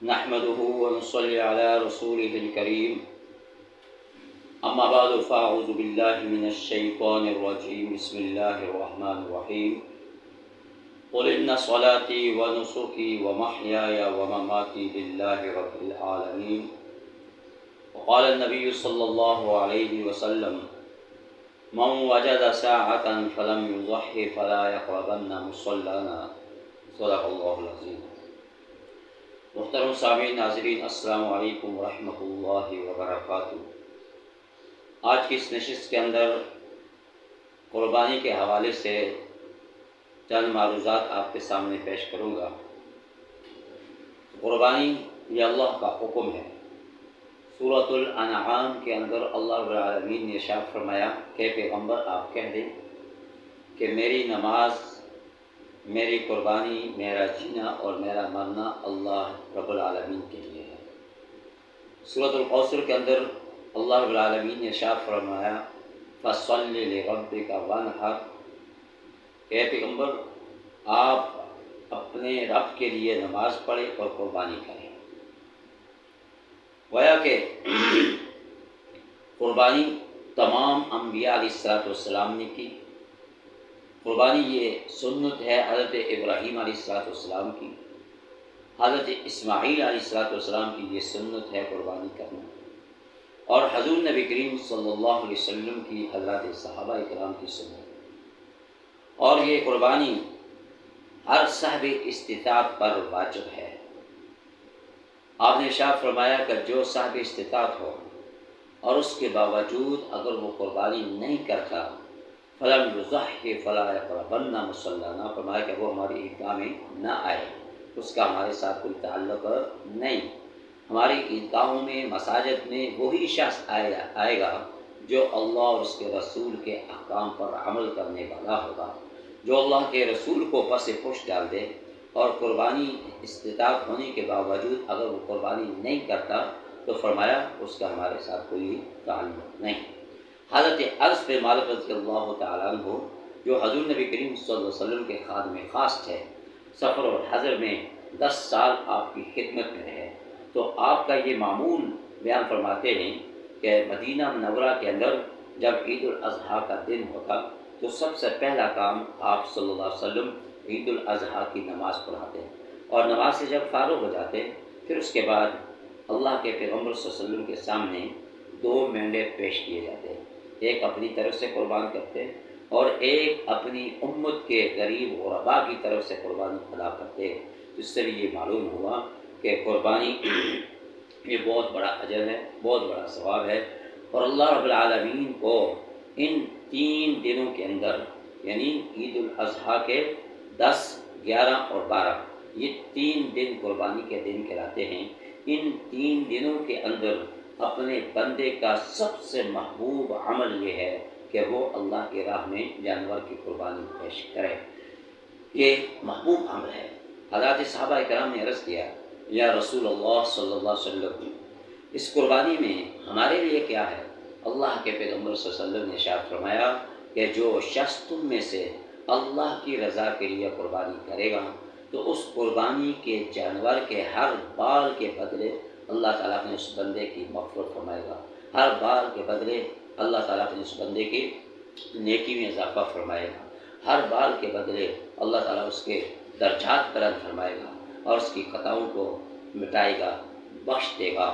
نحمده ونصلي على رسوله الكريم اما بعد فاعوذ بالله من الشيطان الرجيم بسم الله الرحمن الرحيم قل ان صلاتي ونسكي ومحياي ومماتي لله رب العالمين وقال النبي صلى الله عليه وسلم من وجد ساعة فلم يضحي فلا يقربن مصلانا صدق الله العظيم۔ محترم سامعین ناظرین، السلام علیکم ورحمۃ اللہ وبرکاتہ۔ آج کی اس نشست کے اندر قربانی کے حوالے سے چند معروضات آپ کے سامنے پیش کروں گا۔ قربانی یہ اللہ کا حکم ہے۔ سورۃ الانعام کے اندر اللہ رب العالمین نے ارشاد فرمایا کہ پیغمبر آپ کہہ دیں کہ میری نماز، میری قربانی، میرا جینا اور میرا مرنا اللہ رب العالمین کے لیے ہے۔ سورۃ القوثر کے اندر اللہ رب العالمین نے ارشاد فرمایا فَصَلِّ لِرَبِّكَ وَانْحَرْ، کہ پیغمبر آپ اپنے رب کے لیے نماز پڑھیں اور قربانی کریں۔ گویا کہ قربانی تمام انبیاء علیہ السلام نے کی۔ قربانی یہ سنت ہے حضرت ابراہیم علیہ السلام کی، حضرت اسماعیل علیہ السلام کی یہ سنت ہے قربانی کرنا، اور حضور نبی کریم صلی اللہ علیہ وسلم کی حضرات صحابہ کرام کی سنت۔ اور یہ قربانی ہر صاحب استطاعت پر واجب ہے۔ آپ نے ارشاد فرمایا کہ جو صاحب استطاعت ہو اور اس کے باوجود اگر وہ قربانی نہیں کرتا فَلَمْ يُضَحِّ فَلَا يَقْرَبَنَّ مُصَلَّانَا، فرمایا کہ وہ ہماری عیدگاہ میں نہ آئے، اس کا ہمارے ساتھ کوئی تعلق نہیں۔ ہماری عیدگاہوں میں، مساجد میں وہی شخص آئے گا جو اللہ اور اس کے رسول کے احکام پر عمل کرنے والا ہوگا، جو اللہ کے رسول کو پس پش ڈال دے اور قربانی استطاعت ہونے کے باوجود اگر وہ قربانی نہیں کرتا تو فرمایا اس کا ہمارے ساتھ کوئی تعلق نہیں۔ حضرت انس بن مالک رضی اللہ تعالیٰ عنہ جو حضور نبی کریم صلی اللہ علیہ وسلم کے خادم خاص تھے، سفر اور حضر میں 10 سال آپ کی خدمت میں رہے، تو آپ کا یہ معمول بیان فرماتے ہیں کہ مدینہ منورہ کے اندر جب عید الاضحیٰ کا دن ہوتا تو سب سے پہلا کام آپ صلی اللہ علیہ وسلم عید الاضحیٰ کی نماز پڑھاتے اور نماز سے جب فارغ ہو جاتے پھر اس کے بعد اللہ کے پیغمبر صلی اللہ علیہ وسلم کے سامنے 2 مینڈے پیش کیے جاتے، ایک اپنی طرف سے قربان کرتے اور ایک اپنی امت کے غریب غرباء کی طرف سے قربانی ادا کرتے۔ اس سے بھی یہ معلوم ہوا کہ قربانی یہ بہت بڑا اجر ہے، بہت بڑا ثواب ہے، اور اللہ رب العالمین کو ان 3 دنوں کے اندر، یعنی عید الاضحیٰ کے 10، 11 اور 12، یہ 3 دن قربانی کے دن کہلاتے ہیں۔ ان 3 دنوں کے اندر اپنے بندے کا سب سے محبوب عمل یہ ہے کہ وہ اللہ کی راہ میں جانور کی قربانی پیش کرے۔ یہ محبوب عمل ہے۔ حضرات صحابہ کرام نے عرض کیا یا رسول اللہ صلی اللہ علیہ وسلم، اس قربانی میں ہمارے لیے کیا ہے؟ اللہ کے پیغمبر صلی اللہ علیہ وسلم نے ارشاد فرمایا کہ جو شخص تم میں سے اللہ کی رضا کے لیے قربانی کرے گا تو اس قربانی کے جانور کے ہر بال کے بدلے اللہ تعالیٰ نے اس بندے کی مغفرت فرمائے گا، ہر بال کے بدلے اللہ تعالیٰ نے اس بندے کی نیکی میں اضافہ فرمائے گا، ہر بال کے بدلے اللہ تعالیٰ اس کے درجات بلند فرمائے گا اور اس کی خطاؤں کو مٹائے گا، بخش دے گا۔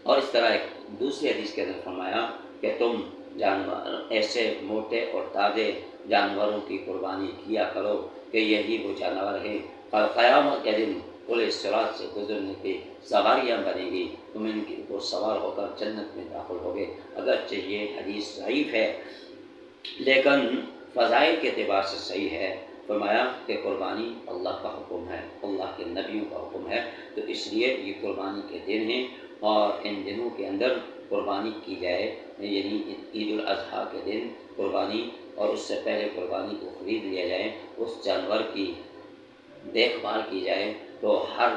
اور اس طرح ایک دوسری حدیث کے اندر فرمایا کہ تم جانور ایسے موٹے اور تازے جانوروں کی قربانی کیا کرو کہ یہی وہ جانور ہیں قیامت کے دن پل صراط سے گزرنے کی سواریاں بنیں گی، تم ان کو سوار ہو کر جنت میں داخل ہوگے۔ اگرچہ یہ حدیث ضعیف ہے لیکن فضائل کے اعتبار سے صحیح ہے۔ فرمایا کہ قربانی اللہ کا حکم ہے، اللہ کے نبیوں کا حکم ہے، تو اس لیے یہ قربانی کے دن ہیں اور ان دنوں کے اندر قربانی کی جائے، یعنی عید الاضحیٰ کے دن قربانی، اور اس سے پہلے قربانی کو خرید لیا جائے، اس جانور کی دیکھ بھال کی جائے تو ہر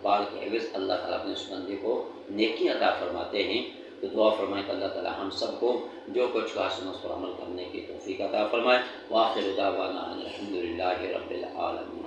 بال کے عوض اللہ تعالیٰ اپنے اس بندے کو نیکی عطا فرماتے ہیں۔ تو دعا فرمائیں کہ اللہ تعالیٰ ہم سب کو جو کچھ کہا سنا اس پر عمل کرنے کی توفیق عطا فرمائے۔ وآخر دعوانا ان الحمد للہ رب العالمین۔